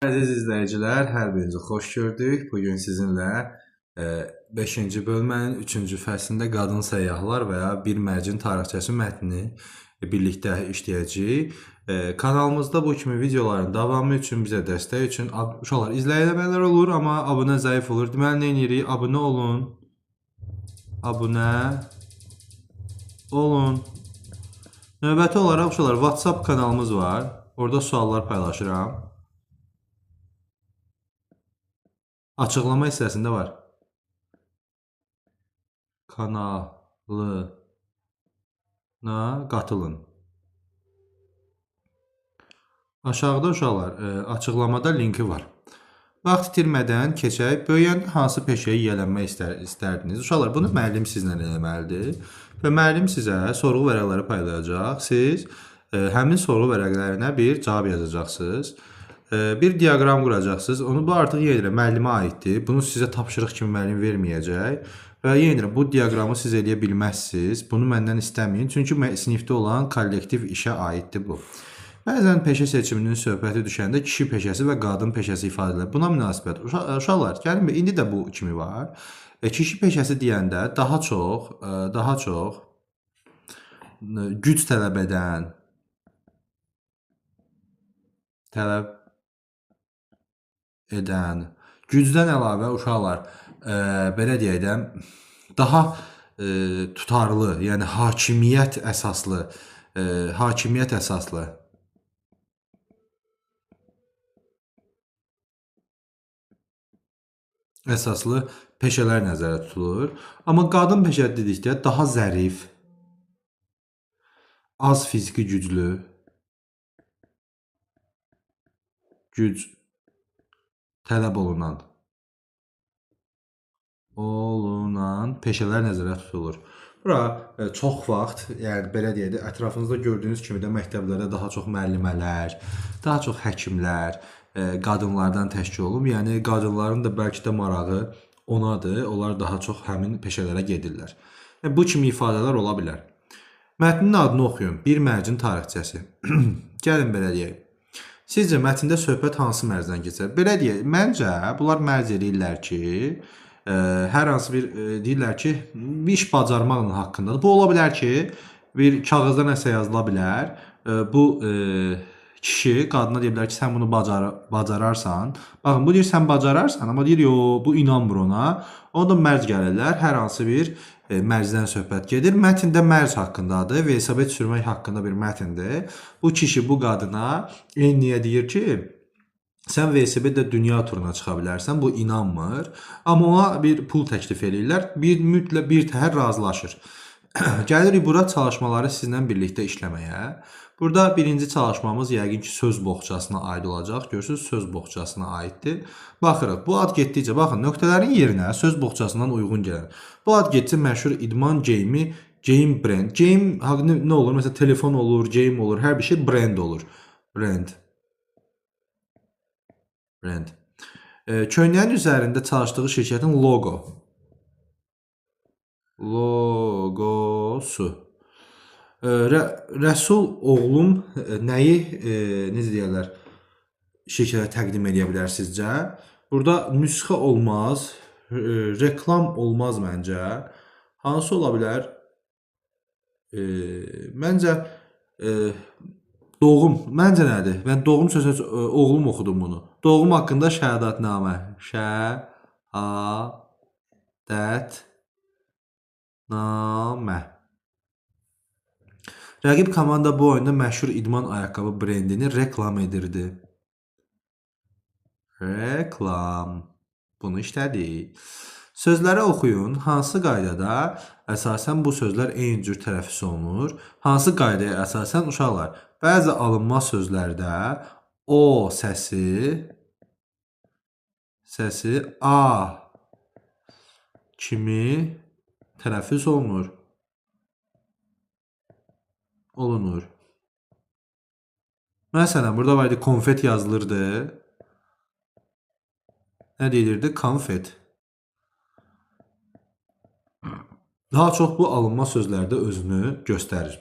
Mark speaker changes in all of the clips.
Speaker 1: Əziz izləyicilər, hər birinizi xoş gördük. Bugün sizinlə 5-ci bölmənin 3-cü fəslində qadın səyyahlar və ya bir mərcin tarixçəsi mətnini birlikdə işləyəcəyik. Kanalımızda bu kimi videoların davamı üçün, bizə dəstək üçün uşaqlar izləyənlər olur, amma abunə zəif olur. Deməli, nə edirik? Abunə olun. Abunə olun. Növbəti olaraq uşaqlar, WhatsApp kanalımız var. Orada suallar paylaşıram. Açıqlama hissəsində var. Kanalına qatılın. Aşağıda uşaqlar, açıqlamada linki var. Vaxt itirmədən keçək. Böyüyəndə hansı peşəyə yiyələnmək istərdiniz? Uşaqlar, bunu müəllim sizlə eləməlidir. Və müəllim sizə sorğu vərəqləri paylayacaq. Siz həmin sorğu vərəqlərinə bir cavab yazacaqsınız. Bir diaqram quracaqsınız. Onu bu artıq yenə müəllimə aiddir. Bunu sizə tapşırıq kimi müəllim verməyəcək. Və yenə bu diaqramı siz eləyə bilməzsiniz. Bunu məndən istəməyin. Çünki sinifdə olan kollektiv işə aiddir bu. Bəzən peşə seçiminin söhbəti düşəndə kişi peşəsi və qadın peşəsi ifadə edilir. Buna münasibət. Uşaqlar, gəlin indi də bu kimi var. Kişi peşəsi deyəndə daha çox güc tələb edən, gücdən əlavə uşaqlar, belə deyək də, daha tutarlı, yəni hakimiyyət əsaslı peşələr nəzərdə tutulur. Amma qadın peşə dedikdə daha zərif, az fiziki güc tələb olunan peşələr nəzərdə tutulur. Bura çox vaxt, yəni belə deyək də, ətrafınızda gördüyünüz kimi də məktəblərdə daha çox müəllimələr, daha çox həkimlər qadınlardan təşkil olunub. Yəni qadınların da bəlkə də marağı onadır. Onlar daha çox həmin peşələrə gedirlər. Bu kimi ifadələr ola bilər. Mətnin adını oxuyun. Bir mərcin tarixçəsi. Gəlin belə deyək. Sizcə mətndə söhbət hansı mərcdən keçər? Belə deyək, məncə bunlar mərc edirlər ki, hər hansı bir deyirlər ki, bir iş bacarmaq haqqındadır. Bu ola bilər ki, bir kağızda nəsə yazıla bilər. Bu kişi qadına deyə bilər ki, sən bunu bacararsan. Baxın, bu deyir sən bacararsan, amma deyir yox, bu inanmır ona. Ona da mərc gəlirlər. Hər hansı bir mərcdən söhbət gedir. Mətndə mərc haqqındadır. Velosiped sürmək haqqında bir mətndir. Bu kişi bu qadına eyniyə deyir ki, sən velosipedlə dünya turuna çıxa bilərsən. Bu inanmır. Amma ona bir pul təklif edirlər. Bir təhər razılaşır. Gəlirik bura çalışmaları sizlə birlikdə işləməyə. Burada birinci çalışmamız yəqin ki, söz boğçasına aid olacaq. Görürsünüz, söz boğçasına aiddir. Baxırıq, bu ad getdikcə, baxın, nöqtələrin yerinə söz boğçasından uyğun gələn. Bu ad getsə məşhur idman geyimi, geyim brend. Geyim nə olur? Məsələn, telefon olur, geyim olur, hər bir şey brend olur. Brend. Köynəyin üzərində çalışdığı şirkətin logosu. Rəsul oğlum nəyi, necə deyərlər, şirkətə təqdim edə bilər sizcə? Burada nüsxə olmaz, reklam olmaz məncə. Hansı ola bilər? Məncə doğum. Məncə nədir? Mən doğum sözü oğlum oxudum bunu. Doğum haqqında şəhadətnamə. Şəhadətnamə. Rəqib komanda bu oyunda məşhur idman ayaqqabı brendini reklam edirdi. Reklam. Bunu işlədik. Sözləri oxuyun. Hansı qaydada əsasən bu sözlər eyni cür tələffüz olunur? Hansı qaydaya əsasən uşaqlar? Bəzi alınma sözlərdə o səsi a kimi tələffüz olunur. Məsələn, burada var idi konfet yazılırdı. Nə deyilirdi? Konfet. Daha çox bu alınma sözlərdə özünü göstərir.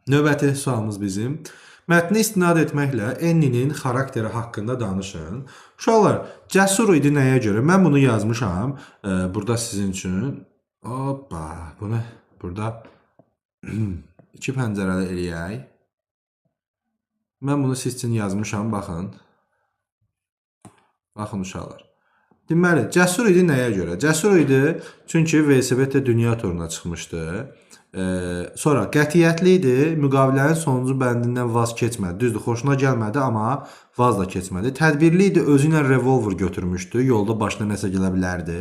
Speaker 1: Növbəti sualımız bizim. Mətni istinad etməklə Annie'nin xarakteri haqqında danışın. Uşaqlar, cəsur idi nəyə görə? Mən bunu yazmışam. Burada sizin üçün. Hoppa, bunu burada iki pəncərəli eləyək. Mən bunu siz üçün yazmışam, baxın. Baxın uşaqlar. Deməli, cəsur idi nəyə görə? Cəsur idi çünki velosipedlə dünya turuna çıxmışdı. Sonra qətiyyətli idi, müqavilənin sonuncu bəndindən vaz keçmədi. Düzdür, xoşuna gəlmədi, amma vaz da keçmədi. Tədbirli idi, özü ilə revolver götürmüşdü, yolda başına nəsə gələ bilərdi.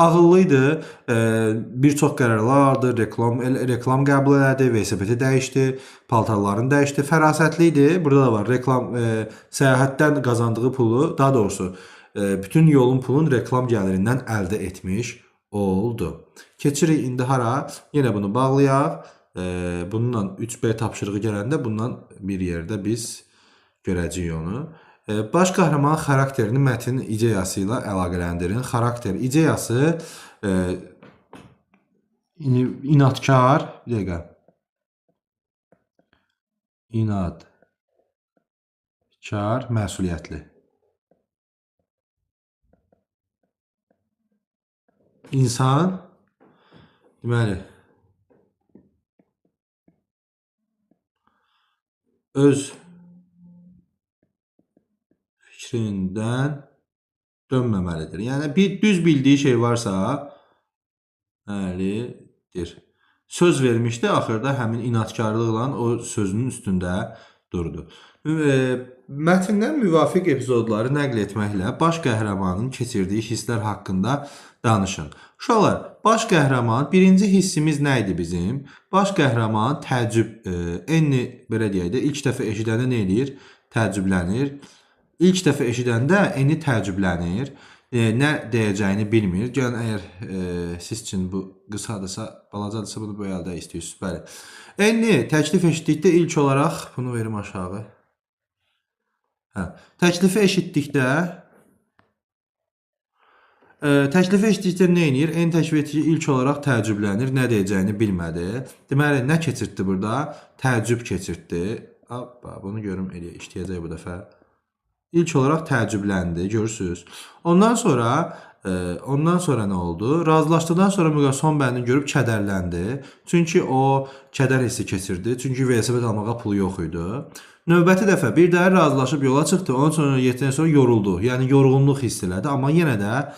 Speaker 1: Ağıllı idi, bir çox qərarlar aldı, reklam qəbul elədi, velosipedi dəyişdi, paltarlarını dəyişdi. Fərasətli idi, burada da var, səyahətdən qazandığı pulu, daha doğrusu, bütün yolun pulun reklam gəlirindən əldə etmiş oldu. Keçirik indi hara? Yenə bunu bağlayaq. Bununla 3B tapşırığı gələndə bundan bir yerdə biz görəcəyik onu. Baş qəhrəman xarakterini mətnin ideyası ilə əlaqələndirin. Xarakter ideyası inadkar, bir dəqiqə. İnadkar, məsuliyyətli. İnsan, deməli, öz fikrindən dönməməlidir. Yəni, bir düz bildiyi şey varsa, söz vermişdi, axırda həmin inadkarlıqla o sözünün üstündə durdu. Mətndən müvafiq epizodları nəql etməklə baş qəhrəmanın keçirdiyi hisslər haqqında danışın. Uşaqlar, baş qəhrəman, birinci hissimiz nə idi bizim? Baş qəhrəman təəccüb, Annie belə deyək də, ilk dəfə eşidəndə nə edir? Təəccüblənir. İlk dəfə eşidəndə Annie təəccüblənir. Nə deyəcəyini bilmir. Gəlin, əgər siz üçün bu qısadırsa, balacadırsa bunu bu əldə istəyirsiniz. Bəli. Annie təklif eşitdikdə ilk olaraq, bunu verim aşağı. Təklifi eşitdikdə nə edir? En təklif etdiyi ilk olaraq təəccüblənir, nə deyəcəyini bilmədi. Deməli, nə keçirtdi burada? Təəccüb keçirtdi. Bunu görüm, işləyəcək bu dəfə. İlk olaraq təəccübləndi, görürsünüz. Ondan sonra nə oldu? Razılaşdıqdan sonra son bəndini görüb kədərləndi. Çünki o kədər hissi keçirdi. Çünki velosiped almağa pulu yox idi. Növbəti dəfə bir daha razılaşıb yola çıxdı. Ondan sonra yetdindən sonra yoruldu. Yəni yorğunluq hiss elədi, amma yenə də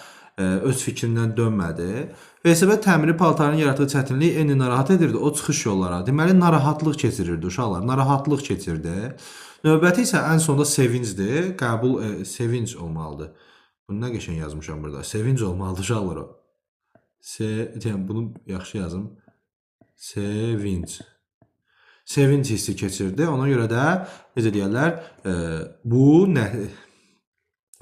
Speaker 1: öz fikrindən dönmədi. Velosiped təmiri paltarının yaratdığı çətinlik Annie narahat edirdi. O çıxış yollara. Deməli, narahatlıq keçirirdi uşaqlar. Narahatlıq keçirdi. Növbəti isə ən sonda sevincdir. Sevinc olmalıdır. Bunu nə qəşəng yazmışam burada. Sevinc olmalıdır uşaqlar o. Bunu yaxşı yazım. Sevinc hissi keçirdi. Ona görə də, necə deyərlər, bu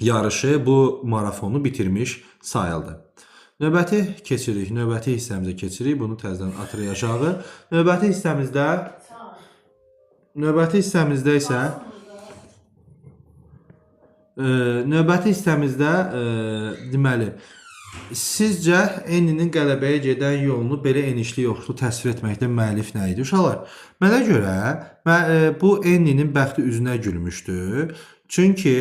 Speaker 1: yarışı, bu marafonu bitirmiş sayıldı. Növbəti hissəmizə keçirik. Bunu təzədən atırıq aşağı. Növbəti hissəmizdə deməli, sizcə Annie'nin qələbəyə gedən yolunu belə enişli yoxsul təsvir etməkdə müəllif nə idi? Uşaqlar, mənə görə bu Annie'nin bəxti üzünə gülmüşdü. Çünki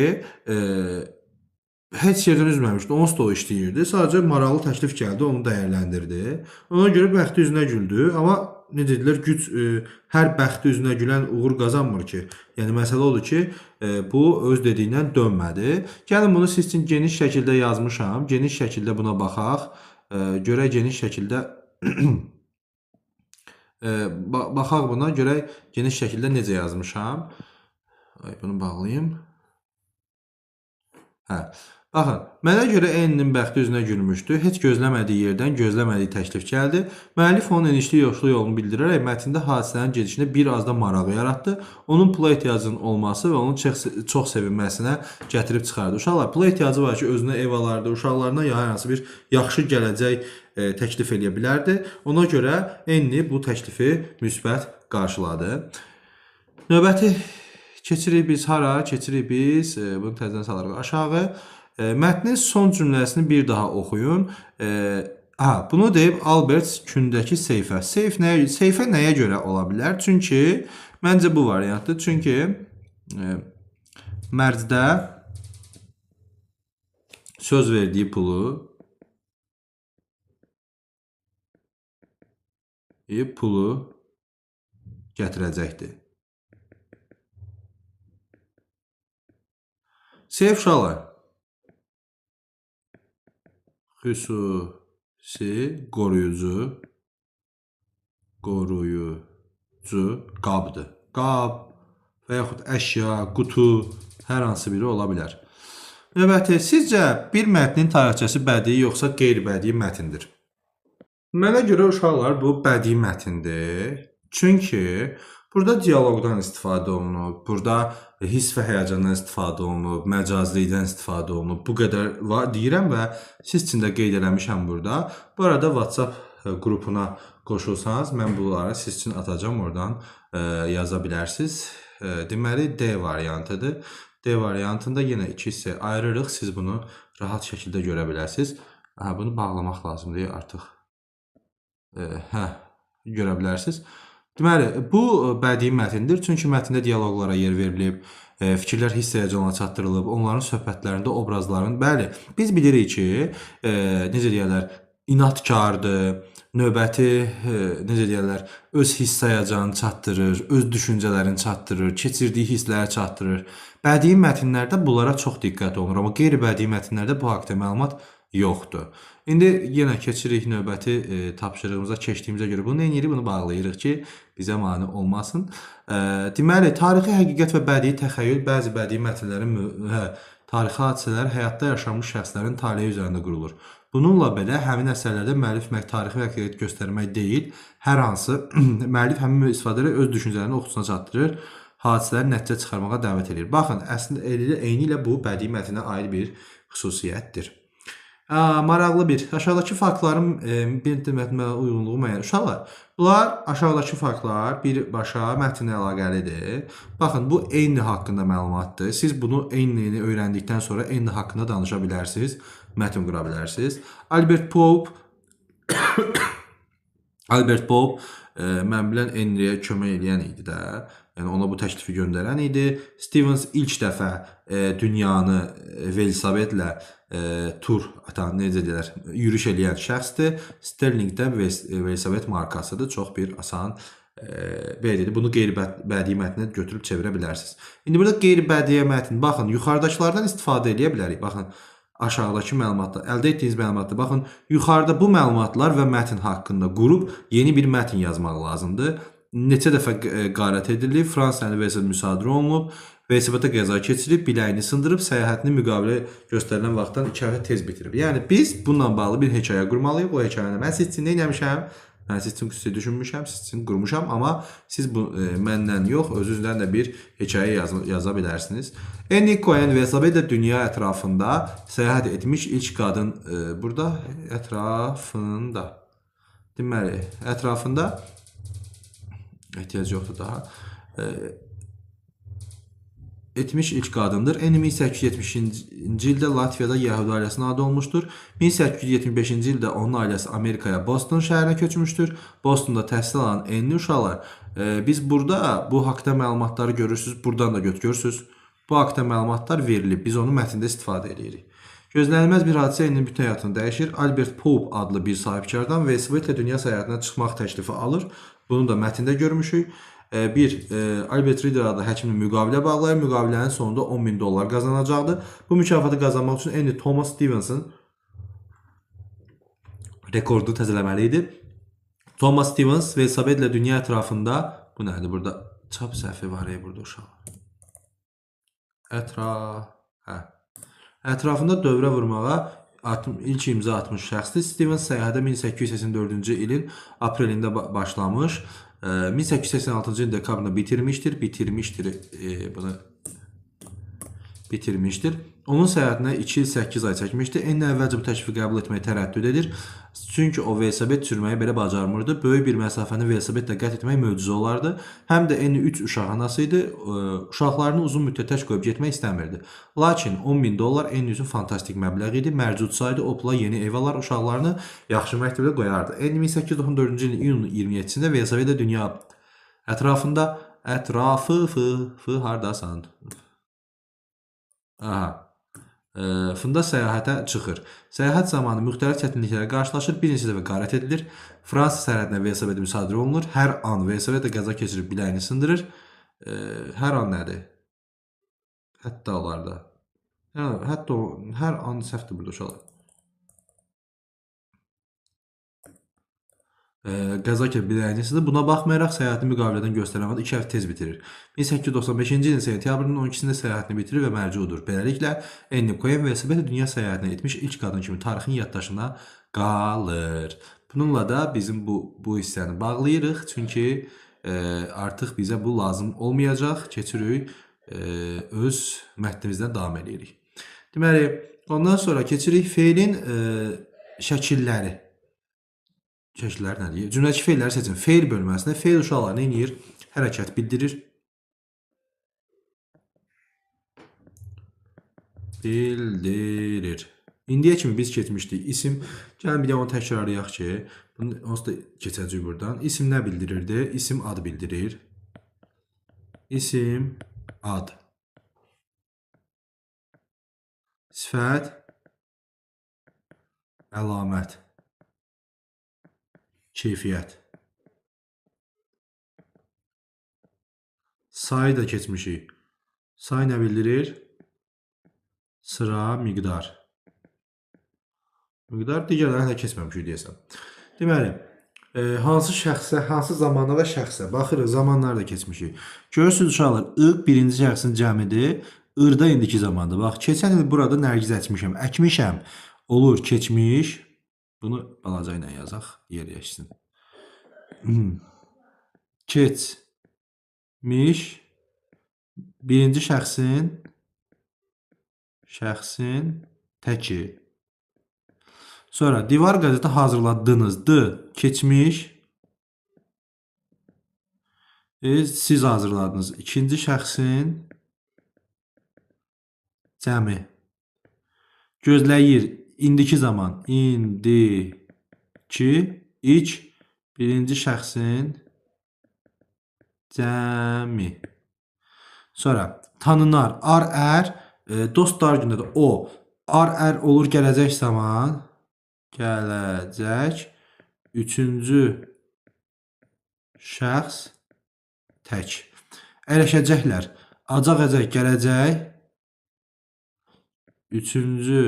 Speaker 1: heç yerdən üzməmişdi, onsuz da o işləyirdi. Sadəcə maraqlı təklif gəldi, onu dəyərləndirdi. Ona görə bəxti üzünə güldü. Amma necə deyirlər, güc hər bəxti üzünə gülən uğur qazanmır ki. Yəni, məsələ odur ki, bu öz dediyindən dönmədi. Gəlin, bunu siz üçün geniş şəkildə yazmışam. Geniş şəkildə buna baxaq. Görək geniş şəkildə baxaq buna, görək geniş şəkildə necə yazmışam. Bunu bağlayayım. Baxın, mənə görə Annie'nin bəxti üzünə gülmüşdü. Heç gözləmədiyi yerdən gözləmədiyi təklif gəldi. Müəllif onun enişli yoxsul yolunu bildirərək mətndə hadisələrin gedişində bir az da marağı yaratdı. Onun pula ehtiyacının olması və onun çox sevinməsinə gətirib çıxardı. Uşaqlar, pula ehtiyacı var ki, özünə ev alardı, uşaqlarına ya hər hansı bir yaxşı gələcək təklif edə bilərdi. Ona görə Annie bu təklifi müsbət qarşıladı. Növbəti keçirik biz hara? Keçirik biz, bunu təzədən salarıq aşağı. Mətnin son cümləsini bir daha oxuyun. Bunu deyib Albert kündəki seyfə. Seyfə nəyə görə ola bilər? Çünki, məncə bu variantdır. Çünki Mərcdə söz verdiyi pulu gətirəcəkdir. Sevgili uşaqlar, xüsusi qoruyucu qabdır. Qab və yaxud əşya, qutu, hər hansı biri ola bilər. Növbəti, sizcə bir mətnin tarixçəsi bədii yoxsa qeyri-bədii mətindir? Mənə görə uşaqlar bu bədii mətindir. Çünki burada dialoqdan istifadə olunub, burada hiss və həyəcandan istifadə olunub, məcazlıqdan istifadə olunub. Bu qədər deyirəm və siz üçün də qeyd eləmişəm burada. Bu arada WhatsApp qrupuna qoşulsanız, mən bunları siz üçün atacağım, oradan yaza bilərsiniz. Deməli, D variantıdır. D variantında yenə iki hissəyə ayırırıq. Siz bunu rahat şəkildə görə bilərsiniz. Bunu bağlamaq lazımdır artıq. Görə bilərsiniz. Deməli, bu bədii mətindir. Çünki mətndə dialoqlara yer verilib, fikirlər hiss həyəcanla çatdırılıb, onların söhbətlərində obrazların, bəli, biz bilirik ki, necə deyərlər, inadkardır, növbəti, necə deyərlər, öz hiss həyəcanını çatdırır, öz düşüncələrini çatdırır, keçirdiyi hissləri çatdırır. Bədii mətnlərdə bunlara çox diqqət olunur, amma qeyri-bədii mətnlərdə bu haqda məlumat yoxdur. İndi yenə keçirik növbəti tapşırığımıza keçdiyimizə görə bunu eləyirik, bunu bağlayırıq ki, bizə mane olmasın. Deməli, tarixi həqiqət və bədii təxəyyül bəzi bədii mətnlərin tarixi hadisələr həyatda yaşanmış şəxslərin taleyi üzərində qurulur. Bununla belə həmin əsərlərdə müəllif tarixi həqiqət göstərmək deyil, hər hansı müəllif həmin istifadələri öz düşüncələrini oxucusuna çatdırır, hadisələri nəticə çıxarmağa dəvət edir. Baxın, əslində eyni ilə bu bədii mətnə aid bir xüsusiyyətdir. Maraqlı bir, aşağıdakı faktların bir mətnə uyğunluğu müəyyən. Uşaqlar, bunlar aşağıdakı faktlar birbaşa mətnlə əlaqəlidir. Baxın, bu eyni haqqında məlumatdır. Siz bunu eynini öyrəndikdən sonra eyni haqqında danışa bilərsiniz, mətn qura bilərsiniz. Albert Pope mən bilən Henry'yə kömək edən idi də. Yəni ona bu təklifi göndərən idi. Stevens ilk dəfə dünyanı velosipedlə tur atan, necə deyirlər, yürüyüş eləyən şəxsdir. Sterling də velosiped markasıdır. Çox bir asan belə dedi. Bunu qeyri-bədii mətnə götürüb çevirə bilərsiniz. İndi burada qeyri-bədii mətn, baxın, yuxarıdakılardan istifadə edə bilərik. Baxın, aşağıdakı məlumatlar, əldə etdiyiniz məlumatlar. Baxın, yuxarıda bu məlumatlar və mətn haqqında qurub yeni bir mətn yazmaq lazımdır. Neçə dəfə qarət edilib, Fransanın velosiped müsadirə olunub, velosipedə qəza keçirib, biləyini sındırıb, səyahətini müqavilə göstərilən vaxtdan 2 həftə tez bitirib. Yəni biz bununla bağlı bir hekayə qurmalıyıq. O hekayəni mən siz üçün nə etmişəm? Mən siz üçün xüsusi düşünmüşəm, siz üçün qurmuşam, amma siz məndən yox, özünüzdən də bir hekayə yaza bilərsiniz. Annie Cohen velosipedlə dünya ətrafında səyahət etmiş ilk qadın, burada ətrafında, deməli, ətrafında ehtiyac yoxdur daha. Etmiş ilk qadındır. Annie 1870-ci ildə Latviyada Yəhudi ailəsinin adı olmuşdur. 1875-ci ildə onun ailəsi Amerikaya, Boston şəhərinə köçmüşdür. Bostonda təhsil alan Annie uşaqlar. Biz burada bu haqda məlumatları görürsünüz, buradan da görürsünüz. Bu haqda məlumatlar verilib. Biz onu mətndə istifadə edirik. Gözlənilməz bir hadisə Annie'nin bütün həyatını dəyişir. Albert Pope adlı bir sahibkardan velosipedlə dünya səyahətinə çıxmaq təklifi alır. Bunu da mətndə görmüşük. Albert Reader adlı həkimlə müqavilə bağlayır. Müqavilənin sonunda $10,000 qazanacaqdır. Bu mükafatı qazanmaq üçün Annie Thomas Stevens'ın rekordunu təzələməli idi. Thomas Stevens velosipedlə dünya ətrafında, bu nədir burada? Çap səhvi var burada uşaqlar. Ətrafında dövrə vurmağa ilk imza atmış şəxsdir. Stevens səyahətə 1884-cü ilin aprelində başlamış. 1886-cı ildə dekabrında bitirmişdir. Onun səyahətinə 2 il 8 ay çəkmişdi. Annie əvvəlcə bu təklifi qəbul etməyə tərəddüd edir. Çünki o velosiped sürməyi belə bacarmırdı. Böyük bir məsafəni velosipedlə qət etmək möcüzə olardı. Həm də Annie 3 uşaq anası idi. Uşaqlarını uzun müddət tək qoyub getmək istəmirdi. Lakin $10,000 Annie üçün fantastik məbləğ idi. Mərcud saydı, o pula yeni ev alar, uşaqlarını yaxşı məktəbdə qoyardı. Annie 1894-cü ilin iyunun 27-sində velosipedlə dünya ətrafında Ətrafı fı hardasan? Aha. Funda səyahətə çıxır. Səyahət zamanı müxtəlif çətinliklərə qarşılaşır. Bir neçə dəfə qarət edilir. Fransa sərhədinə velosiped müsadirə olunur. Hər an velosipedlə qəza keçirib biləyini sındırır. Hər an nədir? Hətta olarda. Hətta hər an səhvdir burada uşaqlar. Qəza keçirib biləyini sındırır. Buna baxmayaraq səyahətini müqavilədən göstərən vaxt 2 həftə tez bitirir. 1895-ci ilin sentyabrının 12-sində səyahətini bitirir və mərcudur. Beləliklə, Enni Koen velosipedlə dünya səyahətinə etmiş ilk qadın kimi tarixin yaddaşına qalır. Bununla da bizim bu hissəni bağlayırıq. Çünki artıq bizə bu lazım olmayacaq. Keçirik öz mətnimizdən davam edirik. Deməli, ondan sonra keçirik feilin şəkilləri. Şəkillər nədir? Cümlədəki feilləri seçin. Feil bölməsində feil uşaqlar nə edir? Hərəkət bildirir. Bildirir. İndiyə kimi biz keçmişdik. İsim, gəlin bir də onu təkrarlayaq ki, onsuz da keçəcək buradan. İsim nə bildirirdi? İsim ad bildirir. İsim ad. Sifət əlamət. Keyfiyyət. Sayı da keçmişik. Say nə bildirir? Sıra, miqdar. Miqdar digərlərini hələ keçməmişik deyəsən. Deməli, hansı şəxsə, hansı zamana və şəxsə? Baxırıq, zamanları da keçmişik. Görürsünüz uşaqlar, ıq birinci şəxsin cəmidir. Ir-da indiki zamandır. Bax, keçən il burada nərgiz əkmişəm. Əkmişəm. Olur, keçmiş. Bunu balaca ilə yazaq, yer yaşsın. Keçmiş. Birinci şəxsin təki. Sonra divar qəzeti hazırladınız. Keçmiş. Siz hazırladınız. İkinci şəxsin cəmi. Gözləyir. İndiki zaman. İndiki. İlk. Birinci şəxsin cəmi. Sonra tanınar. Ar-ər. Dostlar gündə də o. Ar-ər olur gələcək zaman. Gələcək. Üçüncü şəxs tək. Əyləşəcəklər. Acaq əcək gələcək. Üçüncü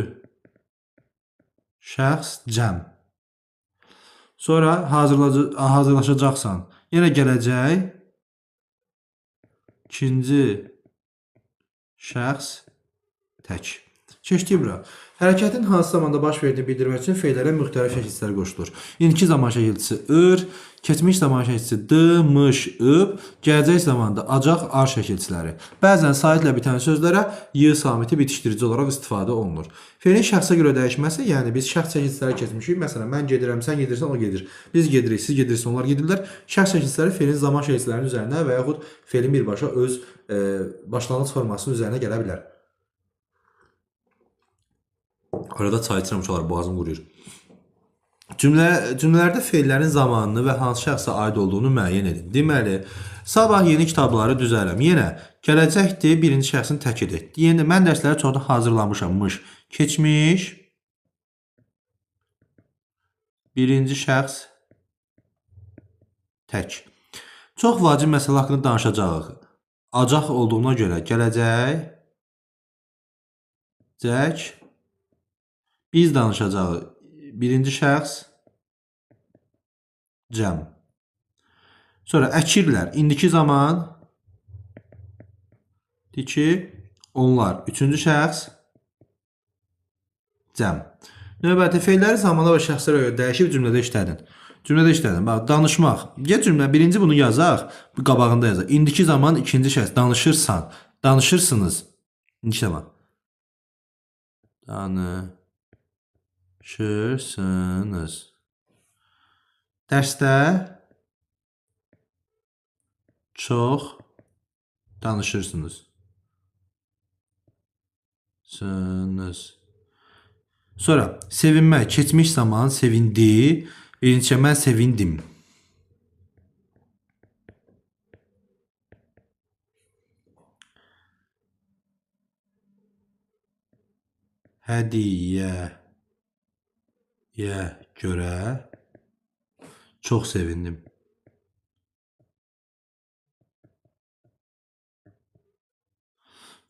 Speaker 1: şəxs cəm. Sonra hazırlaşacaqsan. Yenə gələcək. İkinci şəxs tək. Keçdik bura. Hərəkətin hansı zamanda baş verdiyini bildirmək üçün feillərə müxtəlif şəkilçilər qoşulur. İndiki zaman şəkilçisi ır, keçmiş zaman şəkilçisi d, mış, ıb, gələcək zamanda acaq, ar şəkilçiləri. Bəzən saitlə bitən sözlərə y samiti bitişdirici olaraq istifadə olunur. Feilin şəxsə görə dəyişməsi, yəni biz şəxs şəkilçiləri keçmişik. Məsələn, mən gedirəm, sən gedirsən, o gedir. Biz gedirik, siz gedirsən, onlar gedirlər. Şəxs şəkilçiləri feilin zaman şəkilçilərinin üzərinə və yaxud feilin birbaşa öz başlanğıc formasının üzərinə gələ bilər. Arada çay içirəm uşaqlar, boğazım quruyur. Cümlələrdə feillərin zamanını və hansı şəxsə aid olduğunu müəyyən edin. Deməli, sabah yeni kitabları düzələm. Yenə gələcəkdir, birinci şəxsin təkidir. Yenə mən dərsləri çoxdan hazırlamışammış. Keçmiş. Birinci şəxs tək. Çox vacib məsələ haqqında danışacağıq. Acaq olduğuna görə gələcək. Cək. Biz danışacağıq. Birinci şəxs cəm. Sonra əkirlər. İndiki zaman ki, onlar. Üçüncü şəxs cəm. Növbəti feilləri zamana və şəxslərə görə dəyişib cümlədə işlədin. Cümlədə işlədin. Bax, danışmaq. Gəl cümlə. Birinci bunu yazaq. Bu qabağında yazaq. İndiki zaman ikinci şəxs. Danışırsan. Danışırsınız. İndiki zaman. Danışırsınız. Dərsdə çox danışırsınız. Sonra sevinmək. Keçmiş zaman sevindi. Birinci mən sevindim. Hədiyyəyə görə çox sevindim.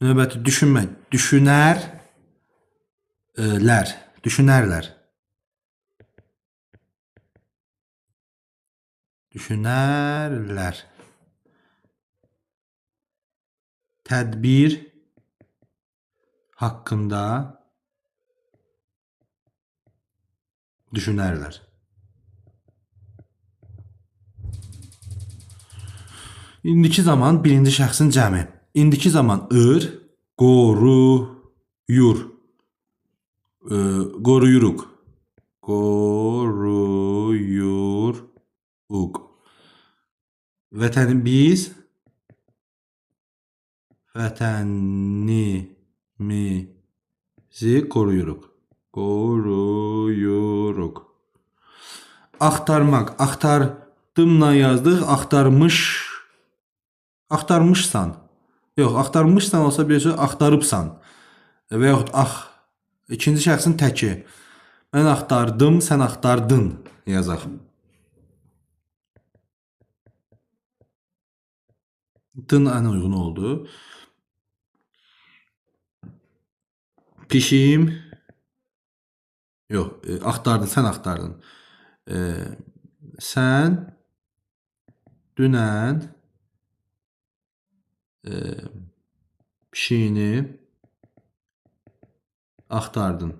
Speaker 1: Növbəti düşünmək. Düşünərlər. Tədbir haqqında düşünərlər. İndiki zaman birinci şəxsin cəmi. İndiki zaman qoruyuruq. Vətənimizi qoruyuruq. Axtarmaq. Axtardımla yazdıq. Axtarmışsan. Yox, axtarmışsan olsa bir şey axtarıbsan. Və yaxud ikinci şəxsin təki. Mən axtardım, sən axtardın yazaq. Dın ən uyğun oldu. Pişiyim. Yox, axtardın, sən axtardın. Sən dünən pişiyini axtardın.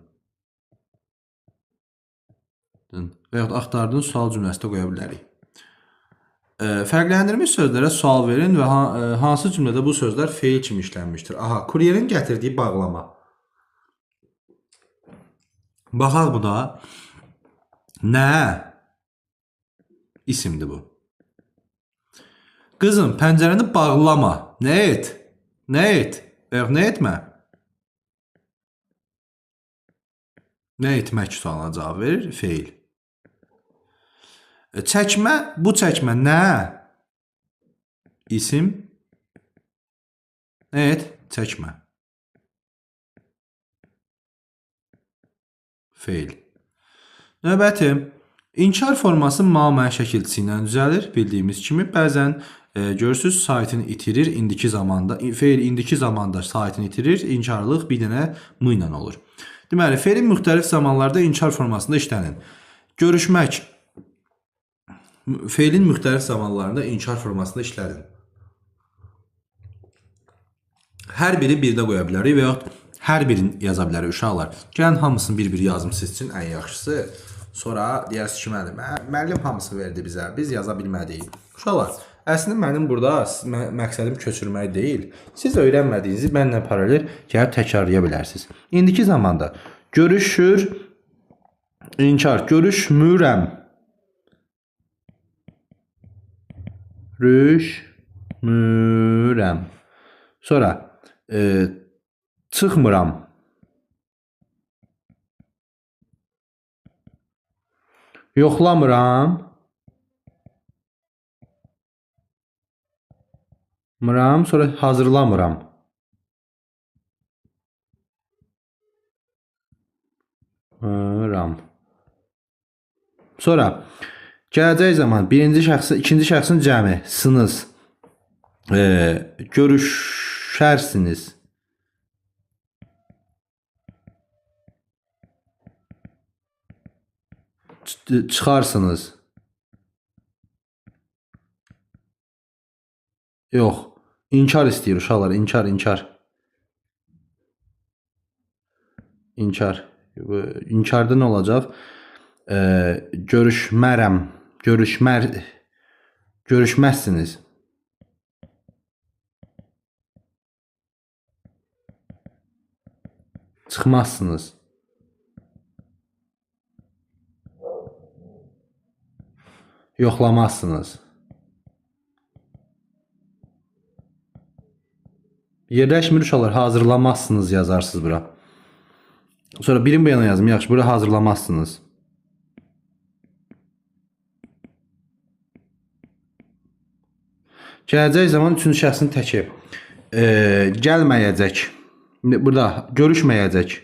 Speaker 1: Və yaxud axtardın sual cümləsi də qoya bilərik. Fərqləndirilmiş sözlərə sual verin və hansı cümlədə bu sözlər feil kimi işlənmişdir? Kuryerin gətirdiyi bağlama. Baxaq bu da. Nə? İsimdir bu. Qızım, pəncərəni bağlama. Nə et? Və yaxud nə etmə? Nə etmək sualına cavab verir? Feil. Çəkmə, bu çəkmə nə? İsim. Nə et? Çəkmə. Feil. Növbəti. İnkar forması mal-məl şəkilçisi ilə düzəlir. Bildiyimiz kimi bəzən görürsünüz saytını itirir indiki zamanda. Feil indiki zamanda saytını itirir. İnkarlıq bir dənə m ilə olur. Deməli, feilin müxtəlif zamanlarda inkar formasında işlənir. Görüşmək. Feilin müxtəlif zamanlarında inkar formasında işlənir. Hər biri birdə qoya bilərik və yaxud hər birini yaza bilərik uşaqlar. Gəlin hamısını bir-bir yazım siz üçün ən yaxşısı. Sonra deyərsiniz ki, müəllim hamısını verdi bizə, biz yaza bilmədik. Uşaqlar, əslində mənim burada məqsədim köçürmək deyil. Siz öyrənmədiyinizi mənlə paralel gəlib təkrarlaya bilərsiniz. İndiki zamanda görüşür, inkar, görüşmürəm. Sonra çıxmıram. Yoxlamıram. Sonra hazırlamıram. Sonra gələcək zaman birinci şəxsin, ikinci şəxsin cəmi, sınız, görüşərsiniz. Çıxarsınız. Yox, inkar istəyir uşaqlar, inkar. İnkarda nə olacaq? Görüşməzsiniz. Çıxmazsınız. Yoxlamazsınız. Yerləşmir uşaqlar, hazırlamazsınız yazarsınız bura. Sonra birin bu yana yazım. Yaxşı, bura hazırlamazsınız. Gələcək zaman üçüncü şəxsin təki. Gəlməyəcək. Burada görüşməyəcək.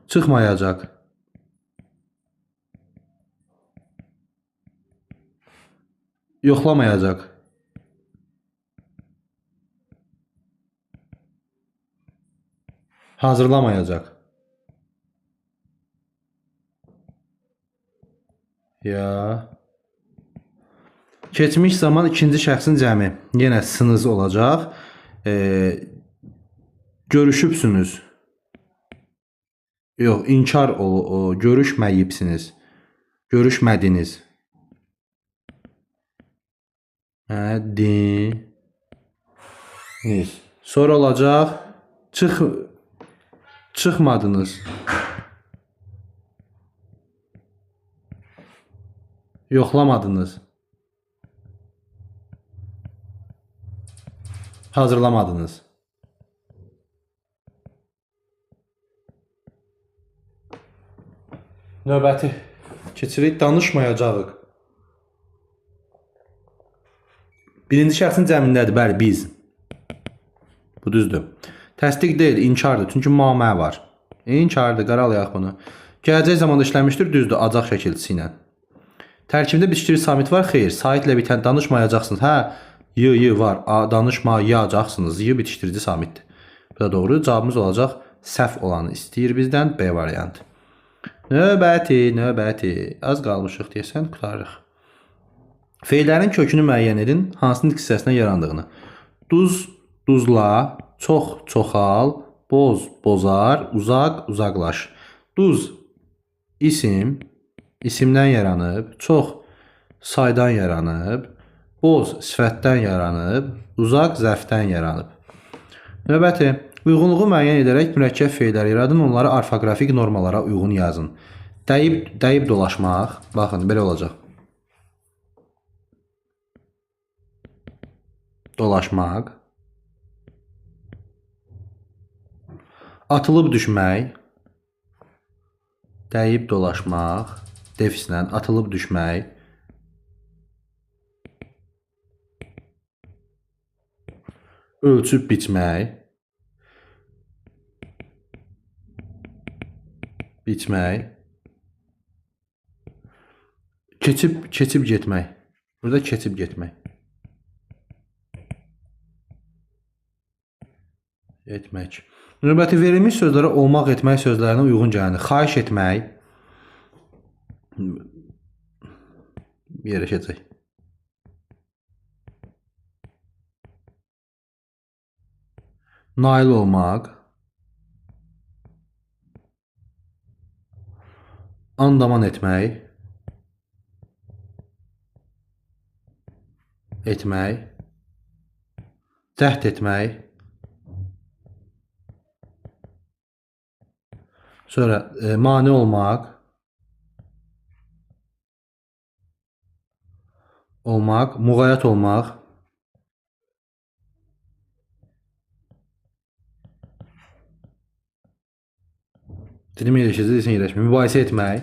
Speaker 1: Çıxmayacaq. Yoxlamayacaq. Hazırlamayacaq. Ya. Keçmiş zaman ikinci şəxsin cəmi. Yenə sınız olacaq. Görüşübsünüz. Yox, inkar görüşməyibsiniz. Görüşmədiniz. Diniz. Sonra olacaq. Çıxmadınız. Yoxlamadınız. Hazırlamadınız. Növbəti keçirik. Danışmayacağıq. Birinci şəxsin cəmindədir. Bəli, biz. Bu düzdür. Təsdiq deyil, inkardır. Çünki mamə var. İnkardır, qaralayaq bunu. Gələcək zamanda işləmişdir, düzdür, acaq şəkilçisi ilə. Tərkibində biçkili samit var, xeyr. Saitlə bitən danışmayacaqsınız. Hə, y var. Danışmayacaqsınız. Y bitişdirici samitdir. Bu da doğru. Cavabımız olacaq. Səhv olanı istəyir bizdən. B variantı. Növbəti. Az qalmışıq deyəsən, qutarıq. Feillərin kökünü müəyyən edin. Hansının hissəsinə yarandığını. Duz, duzla, çox, çoxal, boz, bozar, uzaq, uzaqlaş. Duz, isim, isimdən yaranıb, çox, saydan yaranıb, boz, sifətdən yaranıb, uzaq, zərfdən yaranıb. Növbəti, uyğunluğu müəyyən edərək mürəkkəb feillər yaradın, onları orfoqrafik normalara uyğun yazın. Dəyib dolaşmaq, baxın, belə olacaq. Dolaşmaq. Atılıb düşmək. Dəyib dolaşmaq. Defislə atılıb düşmək. Ölçüb biçmək. Biçmək. Keçib getmək. Burada keçib getmək. Etmək. Növbəti verilmiş sözlərə olmaq, etmək sözlərinə uyğun gələni. Xahiş etmək. Yerləşəcək. Nail olmaq. Andaman etmək. Etmək. Cəhd etmək. Sonra mane olmaq. Olmaq. Müğayət olmaq. Dilim yerləşəcək, desən yerləşmək. Mübahisə etmək.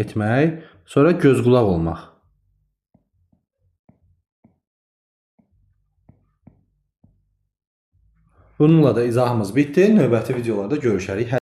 Speaker 1: Etmək. Sonra göz qulaq olmaq. Bununla da izahımız bitdi. Növbəti videolarda görüşərik.